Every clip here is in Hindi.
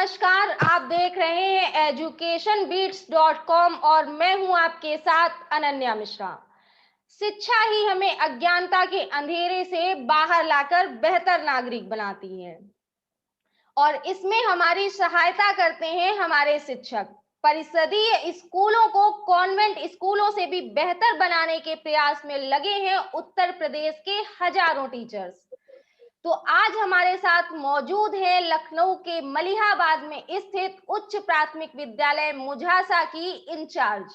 नमस्कार, आप देख रहे हैं educationbeats.com और मैं हूं आपके साथ अनन्या मिश्रा। शिक्षा ही हमें अज्ञानता के अंधेरे से बाहर लाकर बेहतर नागरिक बनाती है और इसमें हमारी सहायता करते हैं हमारे शिक्षक। परिषदीय स्कूलों को कॉन्वेंट स्कूलों से भी बेहतर बनाने के प्रयास में लगे हैं उत्तर प्रदेश के हजारों टीचर्स। तो आज हमारे साथ मौजूद है लखनऊ के मलिहाबाद में स्थित उच्च प्राथमिक विद्यालय मुझासा की इंचार्ज,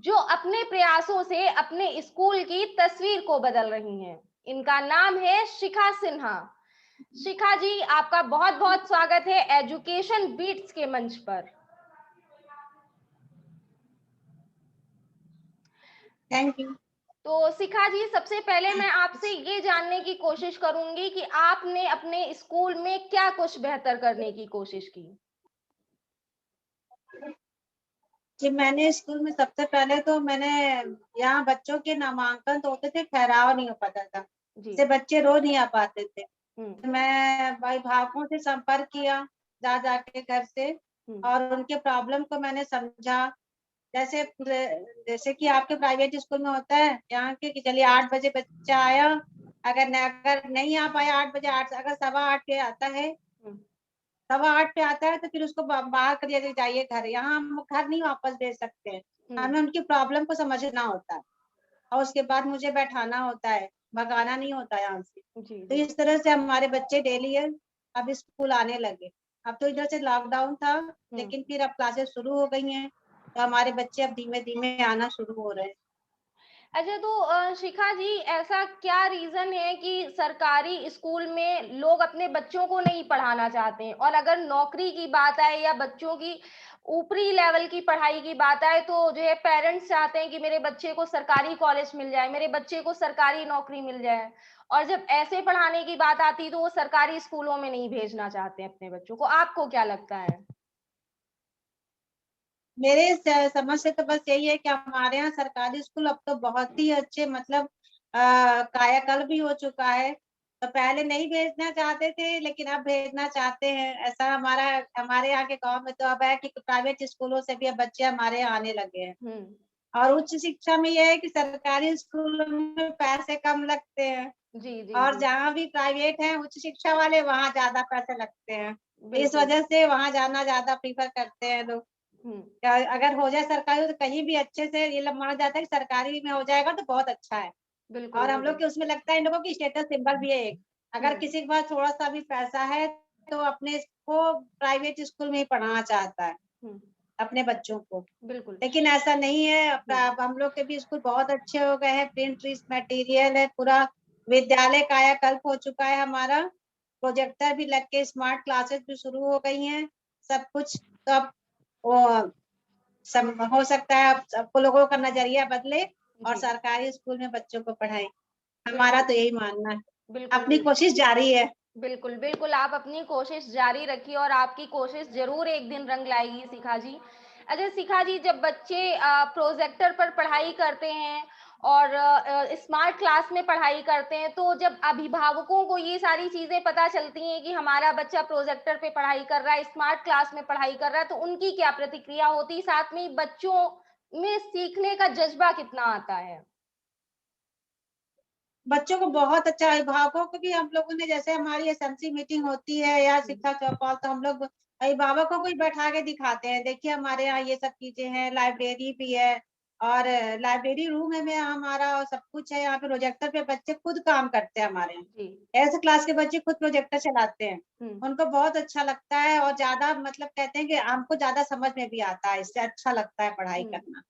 जो अपने प्रयासों से अपने स्कूल की तस्वीर को बदल रही हैं। इनका नाम है शिखा सिन्हा। शिखा जी, आपका बहुत बहुत स्वागत है एजुकेशन बीट्स के मंच पर। Thank you. तो शिखा जी, सबसे पहले मैं आपसे ये जानने की कोशिश करूंगी कि आपने अपने स्कूल में क्या कुछ बेहतर करने की कोशिश की। जी, मैंने स्कूल में सबसे पहले तो मैंने यहाँ बच्चों के नामांकन तो होते थे, ठहराव नहीं हो पाता था, जी। से बच्चे रोज नहीं आ पाते थे। हम्म। मैं अभिभावकों से संपर्क किया जा जाके घर से, हम्म। और उनके प्रॉब्लम को मैंने समझा। जैसे जैसे कि आपके प्राइवेट स्कूल में होता है यहाँ के, कि चलिए 8 बजे बच्चा आया, अगर नहीं आ पाया 8 बजे, 8 अगर 7:15 पे आता है, हम्म। 7:15 पे आता है, तो फिर उसको बाहर कर दिया कि जाइए घर। यहाँ हम घर नहीं वापस भेज सकते हैं, हम्म। हमें उनकी प्रॉब्लम को समझना होता है और उसके बाद मुझे बैठाना होता है, भगाना नहीं होता है यहाँ से। जी तो जी। इस तरह से हमारे बच्चे डेली है अब स्कूल आने लगे। अब तो इधर से लॉकडाउन था, हम्म। लेकिन फिर अब क्लासेस शुरू हो गई हैं, तो हमारे बच्चे अब धीमे धीमे आना शुरू हो रहे हैं। अच्छा, तो शिखा जी, ऐसा क्या रीजन है कि सरकारी स्कूल में लोग अपने बच्चों को नहीं पढ़ाना चाहते हैं, और अगर नौकरी की बात आए या बच्चों की ऊपरी लेवल की पढ़ाई की बात आए तो जो है पेरेंट्स चाहते हैं कि मेरे बच्चे को सरकारी कॉलेज मिल जाए, मेरे बच्चे को सरकारी नौकरी मिल जाए, और जब ऐसे पढ़ाने की बात आती है तो वो सरकारी स्कूलों में नहीं भेजना चाहते अपने बच्चों को। आपको क्या लगता है? मेरे समझ से तो बस यही है कि हमारे यहाँ सरकारी स्कूल अब तो बहुत ही अच्छे, मतलब कायाकल्प भी हो चुका है। तो पहले नहीं भेजना चाहते थे, लेकिन अब भेजना चाहते हैं। ऐसा हमारे यहाँ के गांव में तो अब है कि प्राइवेट स्कूलों से भी अब बच्चे हमारे यहाँ आने लगे हैं। हम्म। और उच्च शिक्षा में यह है कि सरकारी स्कूलों में पैसे कम लगते हैं, जी जी और जी। जहाँ भी प्राइवेट है उच्च शिक्षा वाले, वहाँ ज्यादा पैसे लगते हैं। इस बिल्कुल। वजह से वहाँ जाना ज्यादा प्रीफर करते हैं लोग। हम्म। अगर हो जाए सरकारी तो कहीं भी अच्छे से, ये लोग माना जाता है कि सरकारी में हो जाएगा तो बहुत अच्छा है। बिल्कुल और हम लोग बिल्कुल। के उसमें लगता है इन लोगों की स्टेटस सिंबल भी है एक। अगर हम्म। किसी के पास थोड़ा सा भी पैसा है तो अपने को प्राइवेट स्कूल में ही पढ़ाना चाहता है हम्म। अपने बच्चों को। बिल्कुल। लेकिन ऐसा नहीं है। हम्म। अब हम लोग के भी स्कूल बहुत अच्छे हो गए हैं, प्रिंट मटेरियल है, पूरा विद्यालय कायाकल्प हो चुका है हमारा। प्रोजेक्टर भी लग के स्मार्ट क्लासेस भी शुरू हो गई हैं, सब कुछ। तो अब वो सब हो सकता है, अब सबको लोगों का नजरिया बदले और जी। सरकारी स्कूल में बच्चों को पढ़ाएं। हमारा बिल्कुल तो यही मानना है। बिल्कुल। अपनी बिल्कुल कोशिश जारी है। बिल्कुल। बिल्कुल, आप अपनी कोशिश जारी रखिए और आपकी कोशिश जरूर एक दिन रंग लाएगी शिखा जी। अच्छा शिखा जी, जब बच्चे प्रोजेक्टर पर पढ़ाई करते हैं और स्मार्ट क्लास में पढ़ाई करते हैं, तो जब अभिभावकों को ये सारी चीजें पता चलती हैं कि हमारा बच्चा प्रोजेक्टर पे पढ़ाई कर रहा है, स्मार्ट क्लास में पढ़ाई कर रहा है, तो उनकी क्या प्रतिक्रिया होती है? साथ में बच्चों में सीखने का जज्बा कितना आता है? बच्चों को बहुत अच्छा, अभिभावकों को भी हम लोगों ने, जैसे हमारी एसएमसी मीटिंग होती है या हम्म। शिक्षा चौपाल, तो हम लोग अभिभावकों को ही बैठा के दिखाते हैं, देखिए हमारे यहाँ ये सब चीजें हैं, लाइब्रेरी भी है, और लाइब्रेरी रूम है में हमारा, और सब कुछ है यहाँ पे। प्रोजेक्टर पे बच्चे खुद काम करते हैं हमारे जी। यहाँ, ऐसे क्लास के बच्चे खुद प्रोजेक्टर चलाते हैं। हम्म। उनको बहुत अच्छा लगता है, और ज्यादा मतलब कहते हैं कि हमको ज्यादा समझ में भी आता है, इससे अच्छा लगता है पढ़ाई हम्म। करना।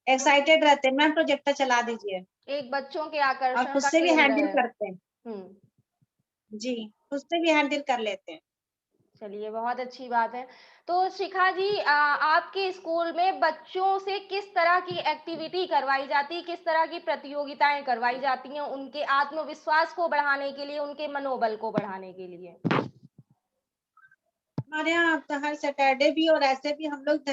एक्साइटेड रहते हैं, मैम प्रोजेक्टर चला दीजिए, एक बच्चों के और आकर्षण खुद का से भी केंद्र हैंडल है। करते हैं। हम्म। जी, खुद से भी हैंडल कर लेते हैं। चलिए, बहुत अच्छी बात है। तो शिखा जी, आपके स्कूल में बच्चों से किस तरह की एक्टिविटी करवाई जाती है, किस तरह की प्रतियोगिताएं करवाई जाती हैं उनके आत्मविश्वास को बढ़ाने के लिए, उनके मनोबल को बढ़ाने के लिए? हमारे यहाँ तो हर सैटरडे भी, और ऐसे भी हम लोग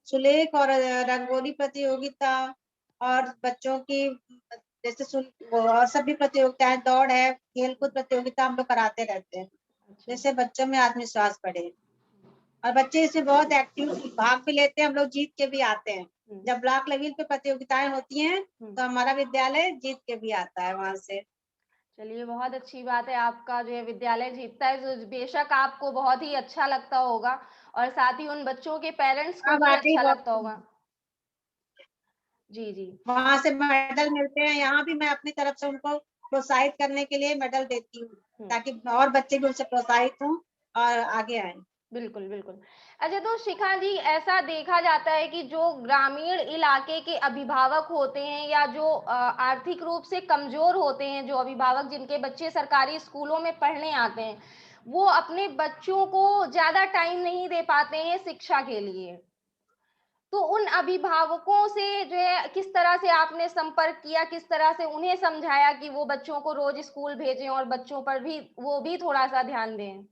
सुलेख और रंगोली प्रतियोगिता, और बच्चों की जैसे और सभी प्रतियोगिताएं, दौड़ है, खेलकूद प्रतियोगिता हम लोग कराते रहते हैं, अच्छा। जैसे बच्चों में आत्मविश्वास बढ़े। और बच्चे इसमें बहुत एक्टिव भाग भी लेते हैं, हम लोग जीत के भी आते हैं। जब ब्लॉक लेवल पे प्रतियोगिताएं होती हैं तो हमारा विद्यालय जीत के भी आता है वहां से। चलिए, बहुत अच्छी बात है, आपका जो है विद्यालय जीतता है, तो बेशक आपको बहुत ही अच्छा लगता होगा और साथ ही उन बच्चों के पेरेंट्स को हाँ भी वाकई अच्छा लगता बहुत, होगा। जी, जी। वहां से मेडल मिलते हैं, यहाँ भी मैं अपनी तरफ से उनको प्रोत्साहित करने के लिए मेडल देती हूँ, हुँ। ताकि और बच्चे भी उनसे प्रोत्साहित हों और आगे आए। बिल्कुल, बिल्कुल। अच्छा, तो शिखा जी, ऐसा देखा जाता है कि जो ग्रामीण इलाके के अभिभावक होते हैं या जो आर्थिक रूप से कमज़ोर होते हैं, जो अभिभावक जिनके बच्चे सरकारी स्कूलों में पढ़ने आते हैं, वो अपने बच्चों को ज़्यादा टाइम नहीं दे पाते हैं शिक्षा के लिए। तो उन अभिभावकों से जो है किस तरह से आपने संपर्क किया, किस तरह से उन्हें समझाया कि वो बच्चों को रोज़ स्कूल भेजें और बच्चों पर भी वो भी थोड़ा-सा ध्यान दें?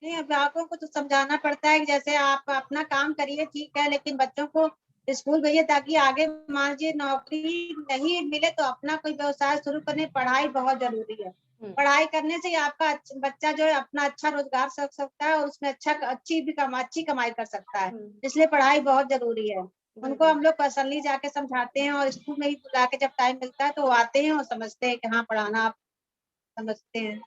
नहीं, अभिभावकों को तो समझाना पड़ता है कि जैसे आप अपना काम करिए ठीक है, लेकिन बच्चों को स्कूल भेजिए, ताकि आगे मान लीजिए नौकरी नहीं मिले तो अपना कोई व्यवसाय शुरू करने, पढ़ाई बहुत जरूरी है। हुँ, पढ़ाई करने से ही आपका बच्चा जो है अपना अच्छा रोजगार कर सकता है और उसमें अच्छी कमाई कर सकता है। हुँ। इसलिए पढ़ाई बहुत जरूरी है। उनको बिल्कुल। हम लोग पर्सनली जाके समझाते हैं और स्कूल में ही बुला के जब टाइम मिलता है तो वो आते हैं और समझते हैं कि हाँ पढ़ाना आप समझते हैं।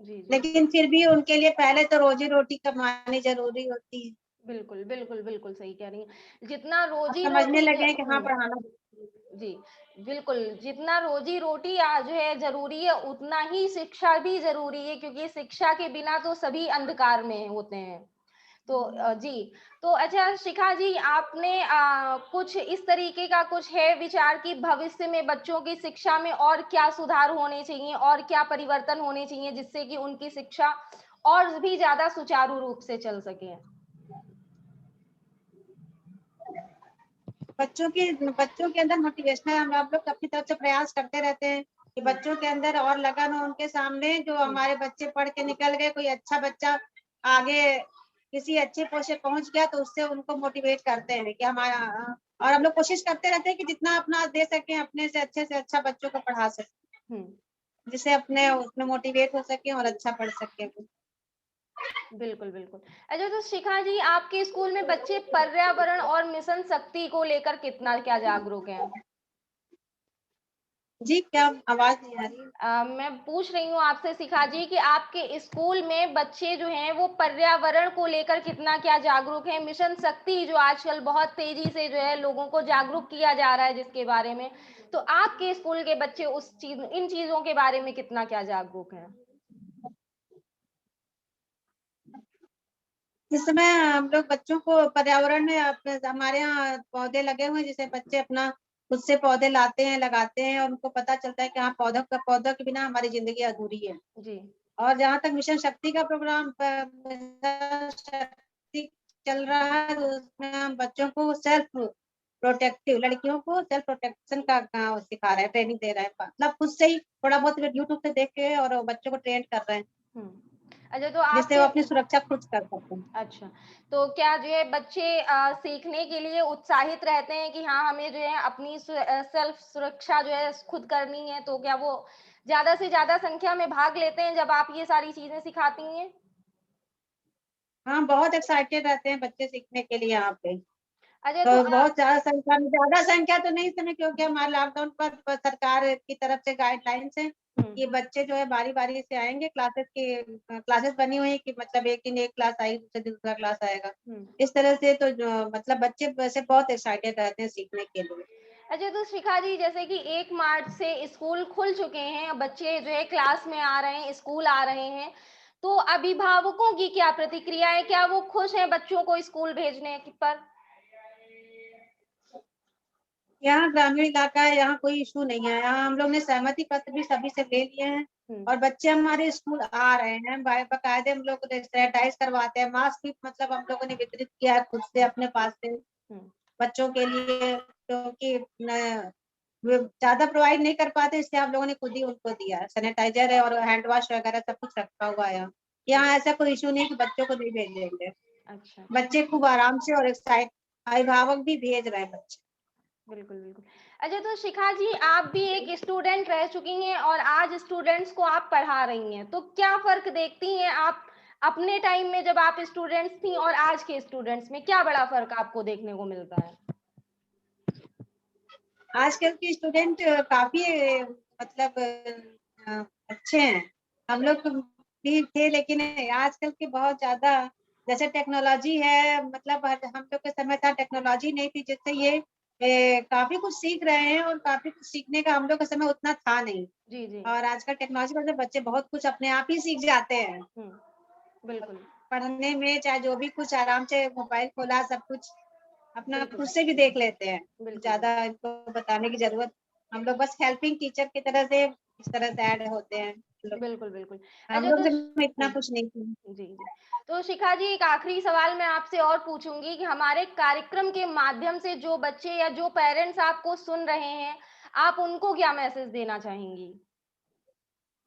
जी, जी। लेकिन फिर भी उनके लिए पहले तो रोजी-रोटी कमानी ज़रूरी होती है। बिल्कुल, बिल्कुल, बिल्कुल सही कह रही हैं। जितना अब समझने रोज़ी-रोटी लगे हैं कि हाँ, हुँ, पढ़ाना ज़रूरी है। जी, बिल्कुल, जितना रोज़ी-रोटी जो है ज़रूरी है, उतना ही शिक्षा भी ज़रूरी है, क्योंकि शिक्षा के बिना तो सभी अंधकार में होते हैं। तो जी, तो अच्छा शिखा जी, आपने कुछ इस तरीके का कुछ है विचार कि भविष्य में बच्चों की शिक्षा में और क्या सुधार होने चाहिए और क्या परिवर्तन होने चाहिए, जिससे कि उनकी शिक्षा और भी ज़्यादा सुचारू रूप से चल सके? बच्चों के अंदर मोटिवेशनल हम लोग अपनी तरफ से प्रयास करते रहते हैं कि हुँ, बच्चों के अंदर और लगन हो उनके सामने, जो हुँ, हमारे बच्चे पढ़ के निकल गए, कोई अच्छा बच्चा आगे किसी अच्छे पोस्ट पे पहुँच गया तो उससे उनको मोटिवेट करते हैं कि और हम लोग कोशिश करते रहते हैं कि जितना अपना दे सकें, अपने से अच्छा बच्चों को पढ़ा सकें, हुँ। जिससे अपने उसमें मोटिवेट हो सकें और अच्छा पढ़ सकें वो। बिल्कुल, बिल्कुल। अच्छा, तो शिखा जी, आपके स्कूल में बच्चे पर्यावरण और मिशन शक्ति को लेकर कितना क्या जागरूक हैं? जी, क्या आवाज़ नहीं आ रही है? मैं पूछ रही हूँ आपसे शिखा जी कि आपके स्कूल में बच्चे जो हैं वो पर्यावरण को लेकर कितना क्या जागरूक हैं? मिशन शक्ति जो आजकल बहुत तेज़ी से जो है लोगों को जागरूक किया जा रहा है जिसके बारे में, तो आपके स्कूल के बच्चे उस चीज़ इन चीज़ों के बारे में कितना क्या जागरूक हैं? इस समय हम लोग बच्चों को पर्यावरण में हमारे यहाँ पौधे लगे हुए हैं, जिसे बच्चे अपना खुद से पौधे लाते हैं, लगाते हैं और उनको पता चलता है कि हाँ पौधों के बिना हमारी ज़िंदगी अधूरी है। जी। और जहाँ तक मिशन शक्ति का प्रोग्राम मिशन शक्ति चल रहा है, तो उसमें हम बच्चों को लड़कियों को सेल्फ प्रोटेक्शन का सिखा रहे हैं, ट्रेनिंग दे रहे हैं। मतलब खुद से ही थोड़ा बहुत यूट्यूब से देख के और बच्चों को ट्रेन कर रहे हैं, हुँ। अच्छा, तो जिससे वो आपके अपनी सुरक्षा खुद कर सकते हैं। अच्छा, तो क्या जो है बच्चे सीखने के लिए उत्साहित रहते हैं कि हाँ, हमें जो है अपनी सेल्फ सुरक्षा जो है खुद करनी है, तो क्या वो ज़्यादा से ज़्यादा संख्या में भाग लेते हैं जब आप ये सारी चीज़ें सिखाती हैं? हाँ, बहुत एक्साइटेड रहते हैं बच्चे सीखने के लिए यहाँ पे। अच्छा, तो तो बहुत ज़्यादा संख्या तो नहीं इस समय, क्योंकि हमारे लॉकडाउन पर सरकार की तरफ से गाइडलाइंस है हुँ, कि बच्चे जो है बारी-बारी से आएँगे। क्लासेस बनी हुई है कि मतलब एक दिन एक क्लास आई, दूसरे दिन दूसरा क्लास आएगा। हुँ। इस तरह से तो जो मतलब बच्चे वैसे बहुत एक्साइटेड रहते हैं सीखने के लिए। अच्छा, तो शिखा जी, जैसे कि 1 मार्च से स्कूल खुल चुके हैं, बच्चे जो है क्लास में आ रहे हैं, स्कूल आ रहे हैं, तो अभिभावकों की क्या प्रतिक्रिया है? क्या वो खुश हैं बच्चों को स्कूल भेजने पर? यहाँ ग्रामीण इलाका है, यहाँ कोई इश्यू नहीं है। यहाँ हम लोग ने सहमति पत्र भी सभी से ले लिए हैं हुँ, और बच्चे हमारे स्कूल आ रहे हैं। बाकायदे हम लोग सैनिटाइज करवाते हैं, मास्क भी मतलब हम लोगों ने वितरित किया है खुद से अपने पास से हुँ। बच्चों के लिए, क्योंकि न वो ज़्यादा प्रोवाइड नहीं कर पाते, इसलिए हम लोगों ने खुद ही उनको दिया है। सैनिटाइज़र है और हैंड वॉश वगैरह सब कुछ रखा हुआ है यहाँ। यहाँ ऐसा कोई इश्यू नहीं कि बच्चों को नहीं भेजेंगे। अच्छा, अच्छा। बच्चे खूब आराम से और अभिभावक भी भेज रहे हैं बच्चे। बिल्कुल, बिल्कुल। अच्छा, तो शिखा जी, आप भी एक स्टूडेंट रह चुकी हैं और आज स्टूडेंट्स को आप पढ़ा रही हैं, तो क्या फ़र्क देखती हैं आप अपने टाइम में जब आप स्टूडेंट्स थी और आज के स्टूडेंट्स में क्या बड़ा फर्क आपको देखने को मिलता है? आजकल के स्टूडेंट काफी मतलब अच्छे हैं। हम लोग भी थे, लेकिन आजकल के बहुत ज्यादा, जैसे टेक्नोलॉजी है, मतलब हम लोग के समय था टेक्नोलॉजी नहीं थी, जिससे ये काफी कुछ सीख रहे हैं, और काफी कुछ सीखने का हम लोग के समय उतना था नहीं। जी, जी। और आजकल टेक्नोलॉजी वजह से बच्चे बहुत कुछ अपने आप ही सीख जाते हैं। बिल्कुल, पढ़ने में चाहे जो भी कुछ, आराम से मोबाइल खोला, सब कुछ अपना बिल्कुल, खुद से भी देख लेते हैं। बिल्कुल, ज्यादा इनको बताने की जरूरत, हम लोग बस हेल्पिंग टीचर की तरह से इस तरह से ऐड होते हैं लोग। बिल्कुल, बिल्कुल। हम अच्छा लोग तो से इतना जी, कुछ नहीं थी। जी, जी। तो शिखा जी, एक आखिरी सवाल मैं आपसे और पूछूँगी कि हमारे कार्यक्रम के माध्यम से जो बच्चे या जो पेरेंट्स आपको सुन रहे हैं, आप उनको क्या मैसेज देना चाहेंगी?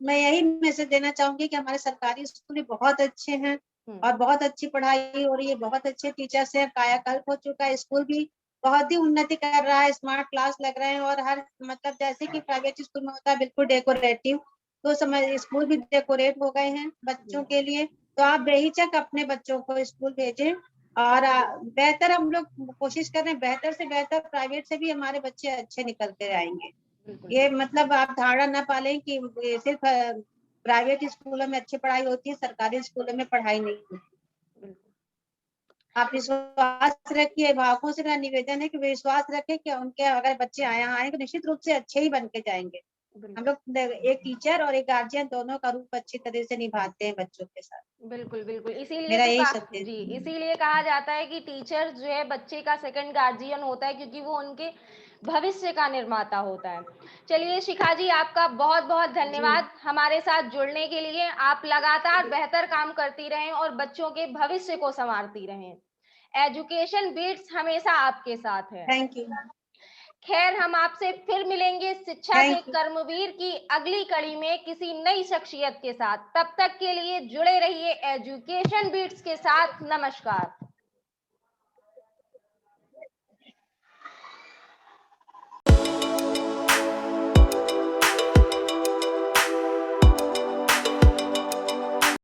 मैं यही मैसेज देना चाहूंगी कि हमारे सरकारी स्कूल भी बहुत अच्छे हैं, हुँ, और बहुत अच्छी पढ़ाई हो रही है, बहुत अच्छे टीचर्स हैं, कायाकल्प हो चुका है, स्कूल भी बहुत ही उन्नति कर रहा है, स्मार्ट क्लास लग रहे हैं, और हर मतलब जैसे कि प्राइवेट स्कूल में होता है बिल्कुल डेकोरेटिव, तो समय स्कूल भी डेकोरेट हो गए हैं जी, बच्चों के लिए। तो आप बेहिचक अपने बच्चों को स्कूल भेजें, और बेहतर हम लोग कोशिश कर रहे हैं, बेहतर से बेहतर प्राइवेट से भी हमारे बच्चे अच्छे निकल के आएंगे। बिल्कुल, ये बिल्कुल, मतलब आप धारणा ना पालें कि ये सिर्फ प्राइवेट स्कूलों में अच्छी पढ़ाई होती है, सरकारी स्कूलों में पढ़ाई नहीं होती। बिल्कुल, आप विश्वास रखिए, अभिभावकों से मेरा निवेदन है कि विश्वास रखें कि उनके अगर बच्चे यहाँ आए तो निश्चित रूप से अच्छे ही बन के जाएंगे। हम बिल्कुल। लोग एक टीचर और एक गार्जियन दोनों का रूप अच्छी तरह से निभाते हैं बच्चों के साथ। बिल्कुल, बिल्कुल। इसीलिए मेरा तो यही कहा संदेश जी, है। इसीलिए कहा जाता है कि टीचर जो है बच्चे का सेकंड गार्डियन होता है, क्योंकि वो उनके भविष्य का निर्माता होता है। चलिए शिखा जी, आपका बहुत-बहुत जी धन्यवाद हमारे साथ जुड़ने के लिए। आप लगातार बेहतर काम करती रहें और बच्चों के भविष्य को सँवारती रहें। एजुकेशन बीट्स हमेशा आपके साथ है। Thank you. खैर, हम आपसे फिर मिलेंगे शिक्षा के थैंक यू। कर्मवीर की अगली कड़ी में किसी नई शख्सियत के साथ। तब तक के लिए जुड़े रहिए एजुकेशन बीट्स के साथ। नमस्कार।